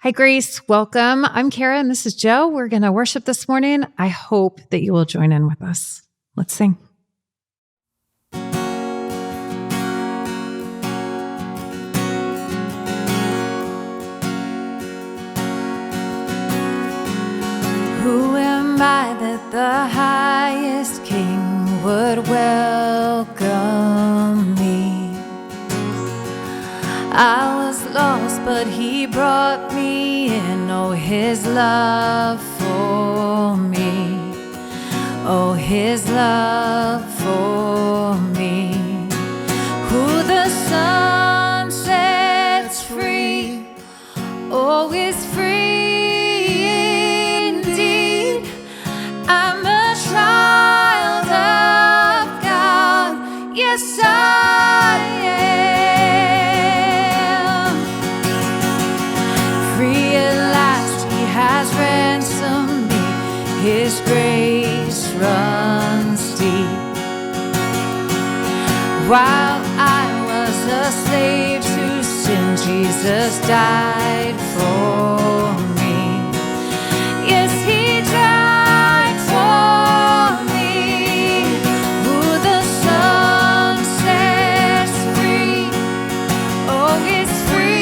Hi, Grace. Welcome. I'm Kara, and this is Joe. We're going to worship this morning. I hope that you will join in with us. Let's sing. Who am I that the highest King would welcome me? I was lost, but he brought me in. Oh, his love for me. Oh, his love for me. Who the sun sets free, oh, is free indeed. I'm a child of God. Yes, I am. Has ransomed me, his grace runs deep. While I was a slave to sin, Jesus died for me. Yes, he died for me. Who the sun sets free, oh, it's free.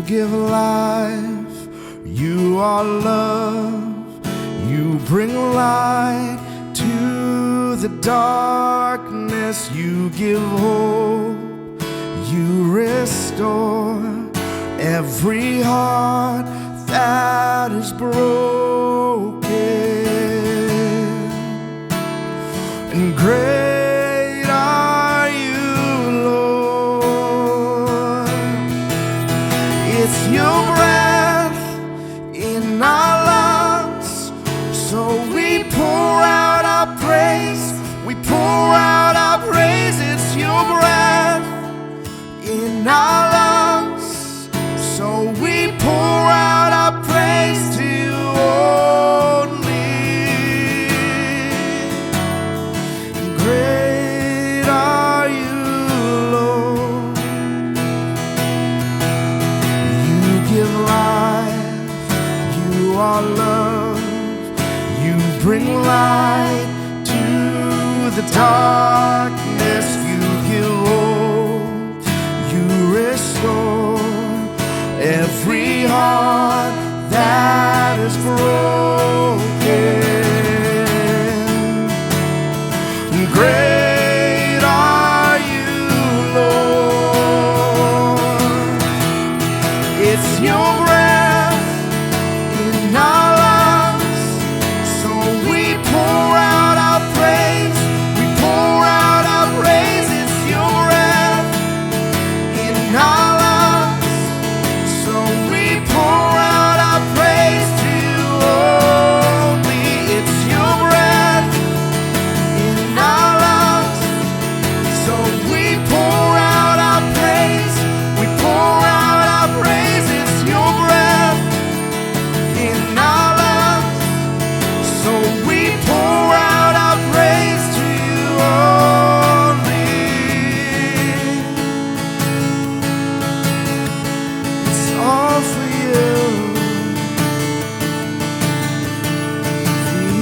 Give life, you are love, you bring light to the darkness, you give hope, you restore every heart that is broken. And great are you, Lord. It's your breath in our lungs, so we pour out our praise. We pour out our praise. It's your breath in our lungs, so we pour out our praise to you only. Great restore every heart that is broken. Great are you, Lord. It's your breath in our lungs, so we pour out our praise. We pour out our praise. It's your breath in our lungs, so we pour out our praise to you only. It's your breath in our lungs, so we pour out our praise. We pour out our praise. It's your breath in our lungs, so we pour out our praise to you only. It's all for you.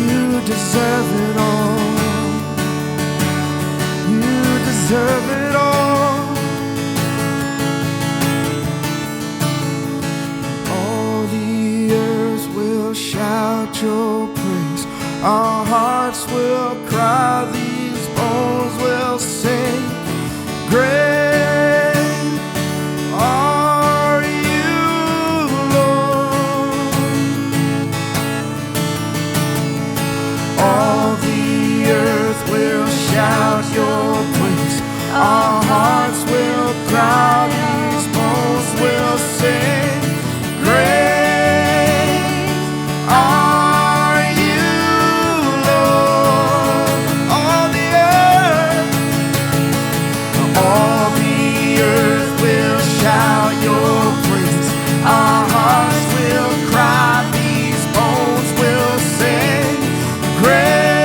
You deserve it all. You deserve it all. All the earth will shout your praise. Our hearts will cry. These bones will sing. Great are you, Lord. All the earth will shout your praise. Our hearts will cry. These bones will sing. Great are you, Lord. All the earth will shout your praise. Our hearts will cry. These bones will sing. Great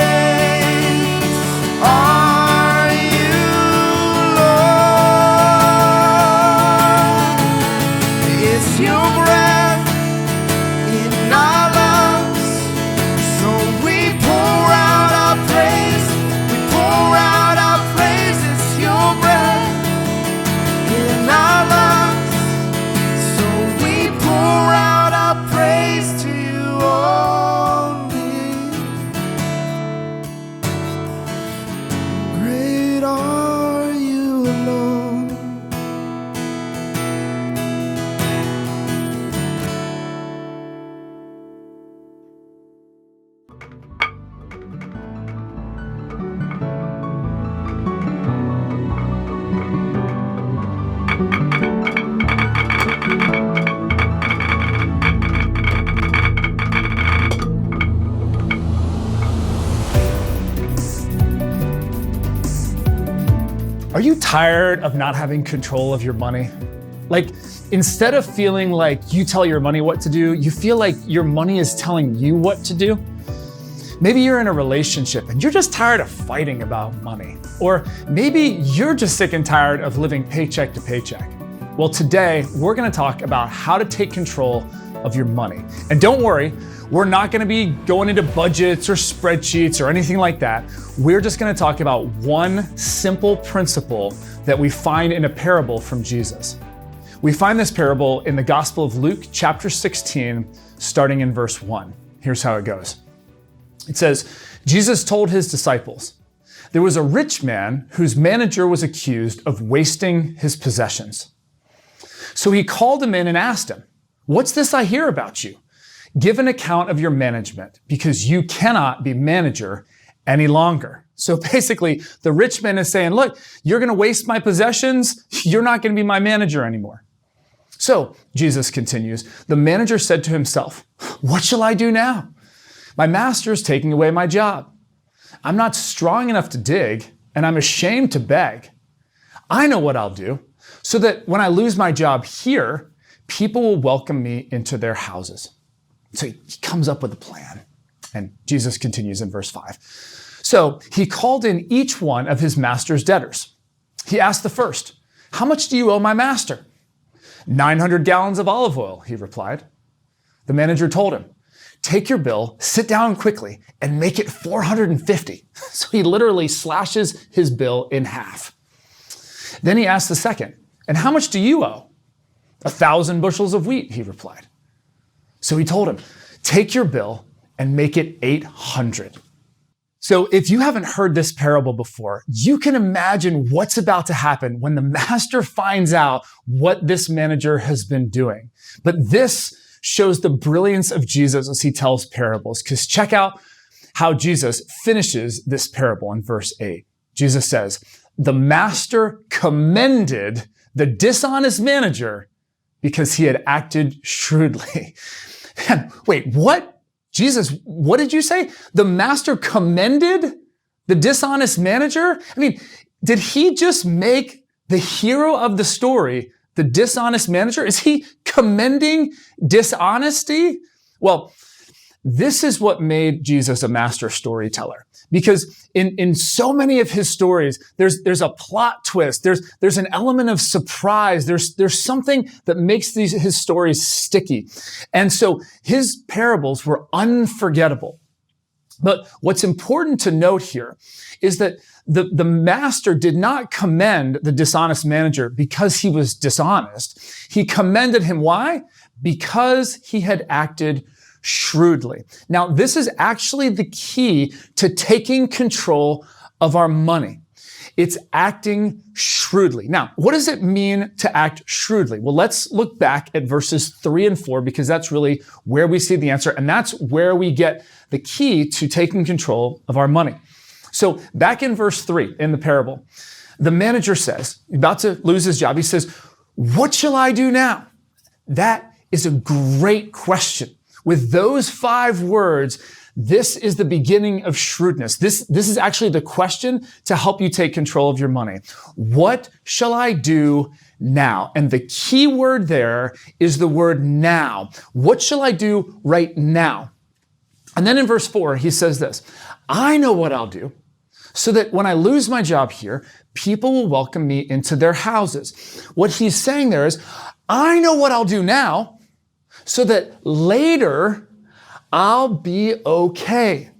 are you, Lord. It's your breath in our lungs, so we pour out our praise. We pour out our praise. It's your breath in our lungs, so we pour out our praise to you only. Great are you, Lord. Are you tired of not having control of your money? Like, instead of feeling like you tell your money what to do, you feel like your money is telling you what to do? Maybe you're in a relationship and you're just tired of fighting about money. Or maybe you're just sick and tired of living paycheck to paycheck. Well, today we're gonna talk about how to take control of your money. And don't worry, we're not gonna be going into budgets or spreadsheets or anything like that. We're just gonna talk about one simple principle that we find in a parable from Jesus. We find this parable in the Gospel of Luke, chapter 16, starting in verse 1. Here's how it goes. It says, Jesus told his disciples, there was a rich man whose manager was accused of wasting his possessions. So he called him in and asked him, what's this I hear about you? Give an account of your management, because you cannot be manager any longer. So basically, the rich man is saying, look, you're going to waste my possessions. You're not going to be my manager anymore. So, Jesus continues, the manager said to himself, what shall I do now? My master is taking away my job. I'm not strong enough to dig, and I'm ashamed to beg. I know what I'll do, so that when I lose my job here, people will welcome me into their houses. So he comes up with a plan. And Jesus continues in verse 5. So he called in each one of his master's debtors. He asked the first, how much do you owe my master? 900 gallons of olive oil, he replied. The manager told him, take your bill, sit down quickly, and make it 450. So he literally slashes his bill in half. Then he asked the second, and how much do you owe? 1,000 bushels of wheat, he replied. So he told him, take your bill and make it 800. So if you haven't heard this parable before, you can imagine what's about to happen when the master finds out what this manager has been doing. But this shows the brilliance of Jesus as he tells parables, because check out how Jesus finishes this parable in verse 8. Jesus says, the master commended the dishonest manager because he had acted shrewdly. Man, wait, what? Jesus, what did you say? The master commended the dishonest manager? I mean, did he just make the hero of the story the dishonest manager? Is he commending dishonesty? Well, this is what made Jesus a master storyteller. Because in so many of his stories, there's a plot twist. There's an element of surprise. There's something that makes his stories sticky. And so his parables were unforgettable. But what's important to note here is that the master did not commend the dishonest manager because he was dishonest. He commended him. Why? Because he had acted shrewdly. Now, this is actually the key to taking control of our money. It's acting shrewdly. Now, what does it mean to act shrewdly? Well, let's look back at verses 3 and 4, because that's really where we see the answer, and that's where we get the key to taking control of our money. So back in verse 3 in the parable, the manager says, about to lose his job, he says, what shall I do now? That is a great question. With those 5 words, this is the beginning of shrewdness. This is actually the question to help you take control of your money. What shall I do now? And the key word there is the word now. What shall I do right now? And then in verse 4, he says this, I know what I'll do so that when I lose my job here, people will welcome me into their houses. What he's saying there is, I know what I'll do now so that later I'll be okay.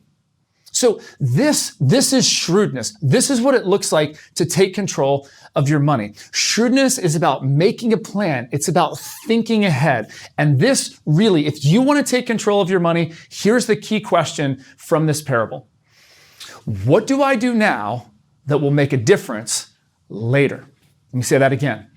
So this is shrewdness. This is what it looks like to take control of your money. Shrewdness is about making a plan. It's about thinking ahead. And this really, if you want to take control of your money, here's the key question from this parable. What do I do now that will make a difference later? Let me say that again.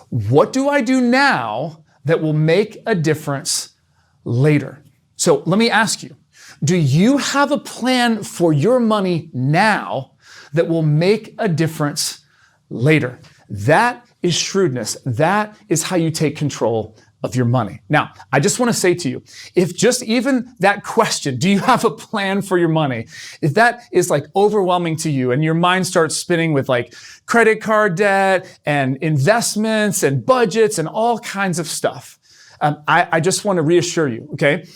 What do I do now that will make a difference later? So let me ask you, do you have a plan for your money now that will make a difference later? That is shrewdness. That is how you take control of your money. Now, I just want to say to you, if just even that question, do you have a plan for your money? If that is like overwhelming to you and your mind starts spinning with like credit card debt and investments and budgets and all kinds of stuff, I just want to reassure you, okay?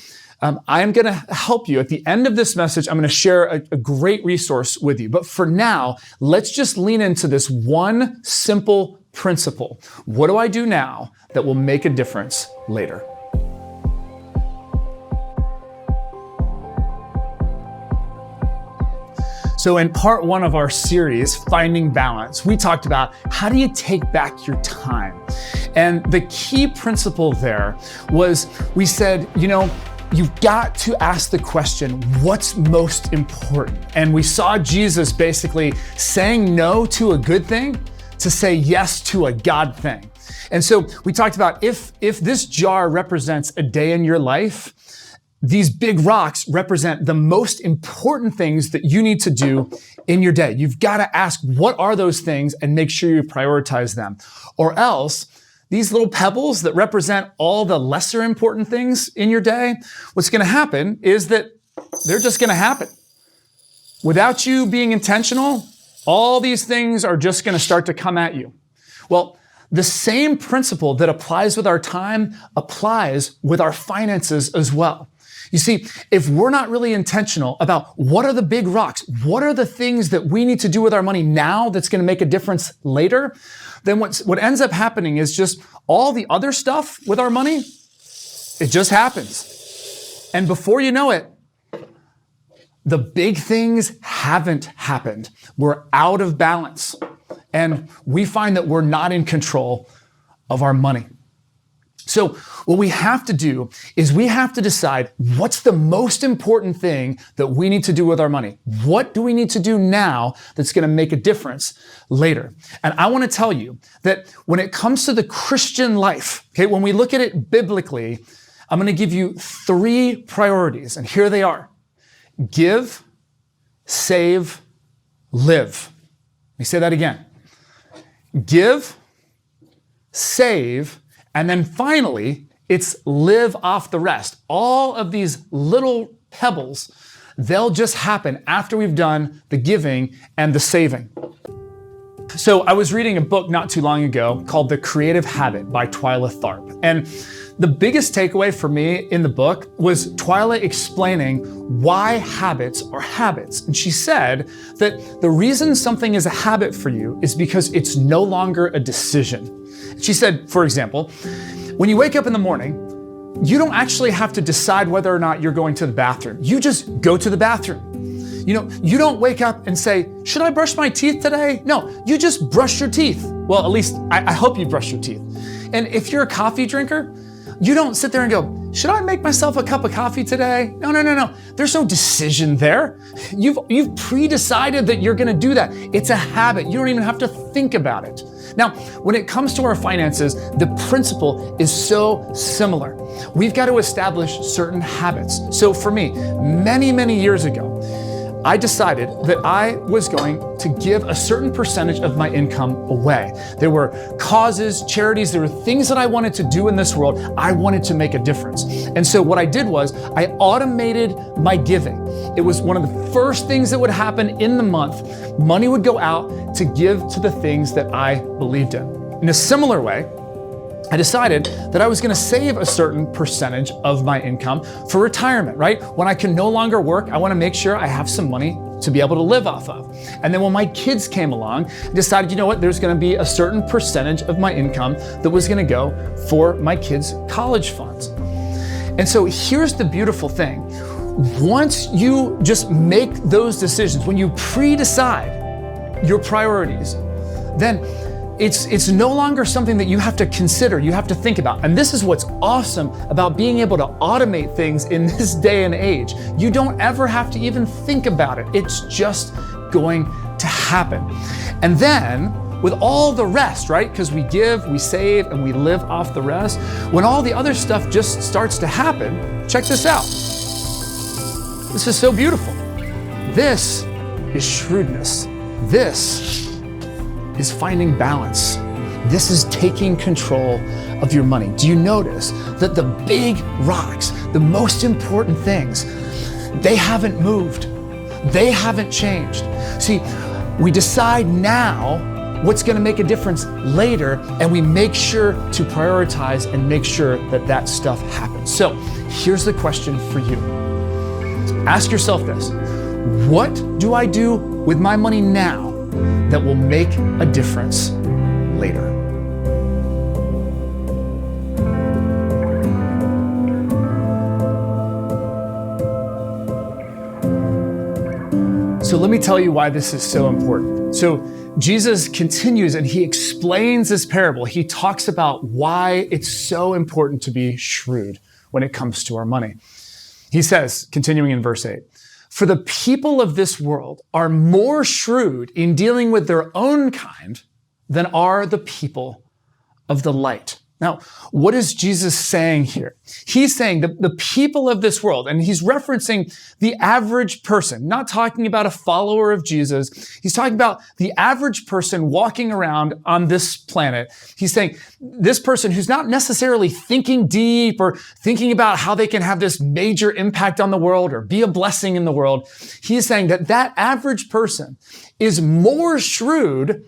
I am going to help you. At the end of this message, I'm going to share a great resource with you. But for now, let's just lean into this one simple principle. What do I do now that will make a difference later? So in part 1 of our series, Finding Balance, we talked about how do you take back your time? And the key principle there was we said, you've got to ask the question, what's most important? And we saw Jesus basically saying no to a good thing to say yes to a God thing. And so we talked about if this jar represents a day in your life, these big rocks represent the most important things that you need to do in your day. You've got to ask, what are those things, and make sure you prioritize them. Or else, these little pebbles that represent all the lesser important things in your day, what's going to happen is that they're just going to happen. Without you being intentional, all these things are just going to start to come at you. Well, the same principle that applies with our time applies with our finances as well. You see, if we're not really intentional about what are the big rocks, what are the things that we need to do with our money now that's going to make a difference later, then what ends up happening is just all the other stuff with our money, it just happens. And before you know it, the big things haven't happened. We're out of balance. And we find that we're not in control of our money. So what we have to do is we have to decide what's the most important thing that we need to do with our money. What do we need to do now that's going to make a difference later? And I want to tell you that when it comes to the Christian life, okay, when we look at it biblically, I'm going to give you 3 priorities, and here they are. Give, save, live. Let me say that again. Give, save, and then finally, it's live off the rest. All of these little pebbles, they'll just happen after we've done the giving and the saving. So I was reading a book not too long ago called The Creative Habit by Twyla Tharp. And the biggest takeaway for me in the book was Twyla explaining why habits are habits. And she said that the reason something is a habit for you is because it's no longer a decision. She said, for example, when you wake up in the morning, you don't actually have to decide whether or not you're going to the bathroom. You just go to the bathroom. You don't wake up and say, should I brush my teeth today? No, you just brush your teeth. Well, at least I hope you brush your teeth. And if you're a coffee drinker, you don't sit there and go, should I make myself a cup of coffee today? No. There's no decision there. You've pre-decided that you're gonna do that. It's a habit. You don't even have to think about it. Now, when it comes to our finances, the principle is so similar. We've got to establish certain habits. So for me, many years ago, I decided that I was going to give a certain percentage of my income away. There were causes, charities, there were things that I wanted to do in this world. I wanted to make a difference. And so what I did was I automated my giving. It was one of the first things that would happen in the month. Money would go out to give to the things that I believed in. In a similar way, I decided that I was going to save a certain percentage of my income for retirement, right? When I can no longer work, I want to make sure I have some money to be able to live off of. And then when my kids came along, I decided, you know what, there's going to be a certain percentage of my income that was going to go for my kids' college funds. And so here's the beautiful thing. Once you just make those decisions, when you pre-decide your priorities, then it's no longer something that you have to consider, you have to think about. And this is what's awesome about being able to automate things in this day and age. You don't ever have to even think about it. It's just going to happen. And then with all the rest, right? Because we give, we save, and we live off the rest. When all the other stuff just starts to happen, check this out. This is so beautiful. This is shrewdness. This is finding balance. This is taking control of your money. Do you notice that the big rocks, the most important things, they haven't moved. They haven't changed. See, we decide now what's going to make a difference later, and we make sure to prioritize and make sure that that stuff happens. So here's the question for you. Ask yourself this. What do I do with my money now that will make a difference later? So let me tell you why this is so important. So Jesus continues and he explains this parable. He talks about why it's so important to be shrewd when it comes to our money. He says, continuing in verse 8, "For the people of this world are more shrewd in dealing with their own kind than are the people of the light." Now, what is Jesus saying here? He's saying that the people of this world, and he's referencing the average person, not talking about a follower of Jesus. He's talking about the average person walking around on this planet. He's saying this person who's not necessarily thinking deep or thinking about how they can have this major impact on the world or be a blessing in the world. He's saying that that average person is more shrewd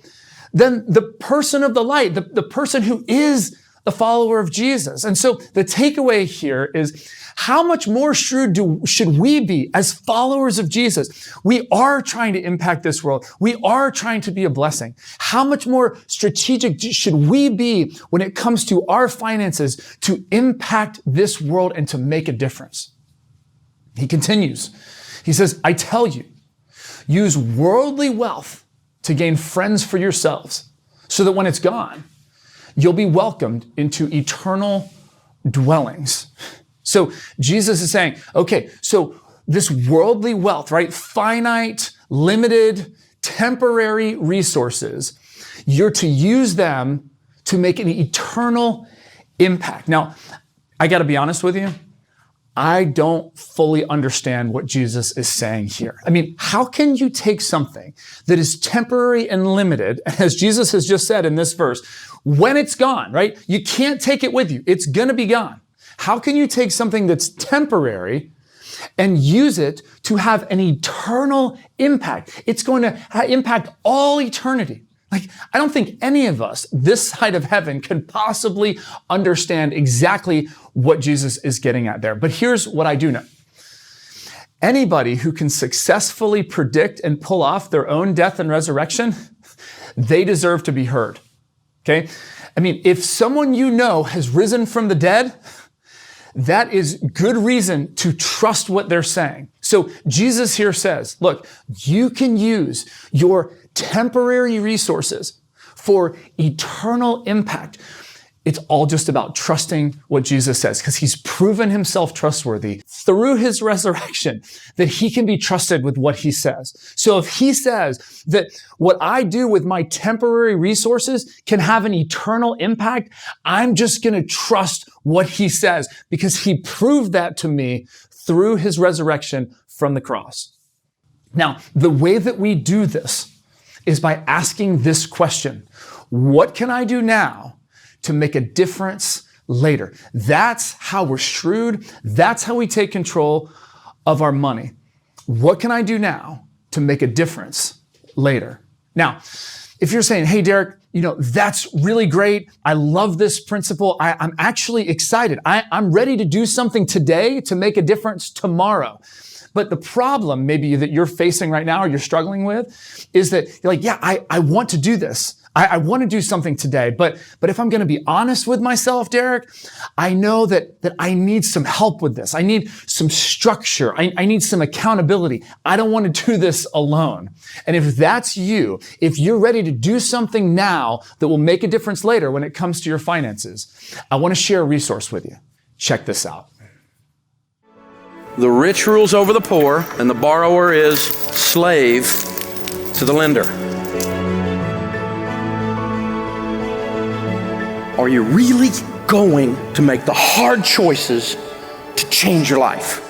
than the person of the light, the person who is the follower of Jesus. And so the takeaway here is how much more shrewd should we be as followers of Jesus? We are trying to impact this world. We are trying to be a blessing. How much more strategic should we be when it comes to our finances to impact this world and to make a difference? He continues. He says, "I tell you, use worldly wealth to gain friends for yourselves, so that when it's gone, you'll be welcomed into eternal dwellings. So Jesus is saying, okay, so this worldly wealth, right? Finite, limited, temporary resources, you're to use them to make an eternal impact. Now, I got to be honest with you. I don't fully understand what Jesus is saying here. I mean, how can you take something that is temporary and limited, as Jesus has just said in this verse, when it's gone, right? You can't take it with you. It's going to be gone. How can you take something that's temporary and use it to have an eternal impact? It's going to impact all eternity. Like, I don't think any of us this side of heaven can possibly understand exactly what Jesus is getting at there. But here's what I do know. Anybody who can successfully predict and pull off their own death and resurrection, they deserve to be heard. Okay? I mean, if someone you know has risen from the dead, that is good reason to trust what they're saying. So Jesus here says, look, you can use your temporary resources for eternal impact. It's all just about trusting what Jesus says, because he's proven himself trustworthy through his resurrection, that he can be trusted with what he says. So if he says that what I do with my temporary resources can have an eternal impact, I'm just going to trust what he says, because he proved that to me through his resurrection from the cross. Now, the way that we do this is by asking this question: what can I do now to make a difference later? That's how we're shrewd. That's how we take control of our money. What can I do now to make a difference later? Now, if you're saying, hey, Derek, that's really great. I love this principle. I'm actually excited. I'm ready to do something today to make a difference tomorrow. But the problem maybe that you're facing right now or you're struggling with is that you're like, yeah, I want to do this. I want to do something today. But if I'm going to be honest with myself, Derek, I know that I need some help with this. I need some structure. I need some accountability. I don't want to do this alone. And if that's you, if you're ready to do something now that will make a difference later when it comes to your finances, I want to share a resource with you. Check this out. The rich rules over the poor, and the borrower is slave to the lender. Are you really going to make the hard choices to change your life?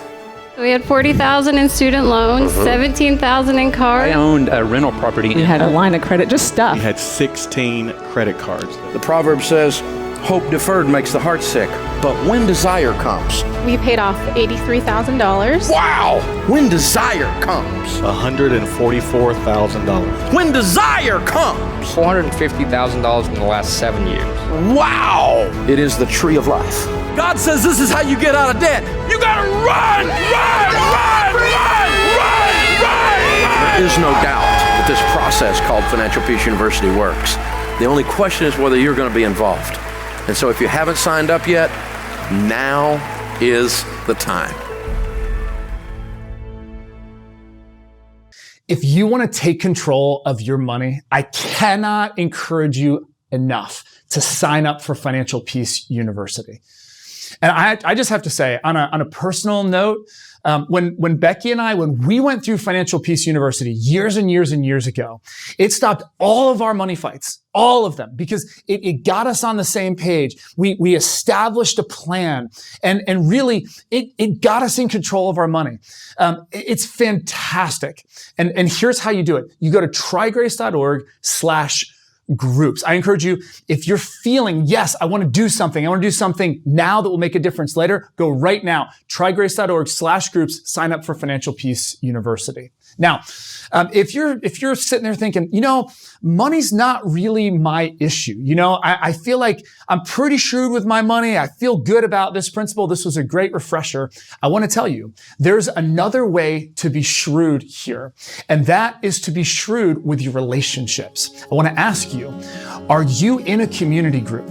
We had $40,000 in student loans, $17,000 in cars. I owned a rental property. We had a line of credit, just stuff. We had 16 credit cards. The proverb says, hope deferred makes the heart sick, but when desire comes. We paid off $83,000. Wow! When desire comes. $144,000. When desire comes. $450,000 in the last 7 years. Wow! It is the tree of life. God says this is how you get out of debt. You gotta run! There is no doubt that this process called Financial Peace University works. The only question is whether you're going to be involved. And so if you haven't signed up yet, now is the time. If you want to take control of your money, I cannot encourage you enough to sign up for Financial Peace University. And I just have to say, on a personal note, when Becky and I, when we went through Financial Peace University years and years and years ago, it stopped all of our money fights, all of them, because it got us on the same page. We established a plan, and really it got us in control of our money. It's fantastic. And here's how you do it. You go to trygrace.org/groups. I encourage you, if you're feeling, yes, I want to do something now that will make a difference later, go right now. Trygrace.org/groups, sign up for Financial Peace University. Now, if you're sitting there thinking, money's not really my issue. I feel like I'm pretty shrewd with my money. I feel good about this principle. This was a great refresher. I want to tell you, there's another way to be shrewd here, and that is to be shrewd with your relationships. I want to ask you, are you in a community group?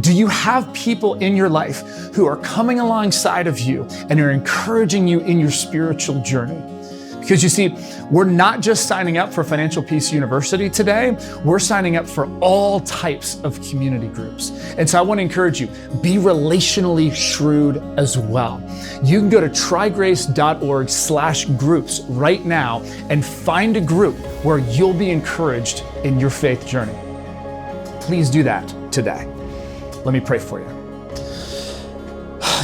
Do you have people in your life who are coming alongside of you and are encouraging you in your spiritual journey? Because you see, we're not just signing up for Financial Peace University today, we're signing up for all types of community groups. And so I want to encourage you, be relationally shrewd as well. You can go to trygrace.org/groups right now and find a group where you'll be encouraged in your faith journey. Please do that today. Let me pray for you.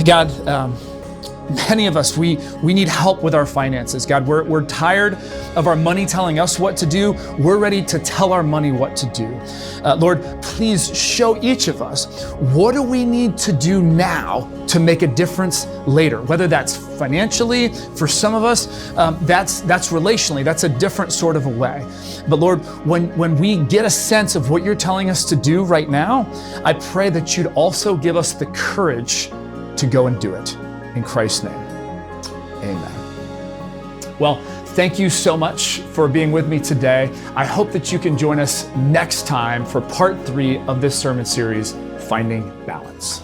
God, many of us, we need help with our finances. God, we're tired of our money telling us what to do. We're ready to tell our money what to do. Lord, please show each of us, what do we need to do now to make a difference later? Whether that's financially, for some of us, that's relationally, that's a different sort of a way. But Lord, when we get a sense of what you're telling us to do right now, I pray that you'd also give us the courage to go and do it. In Christ's name, amen. Well, thank you so much for being with me today. I hope that you can join us next time for part 3 of this sermon series, Finding Balance.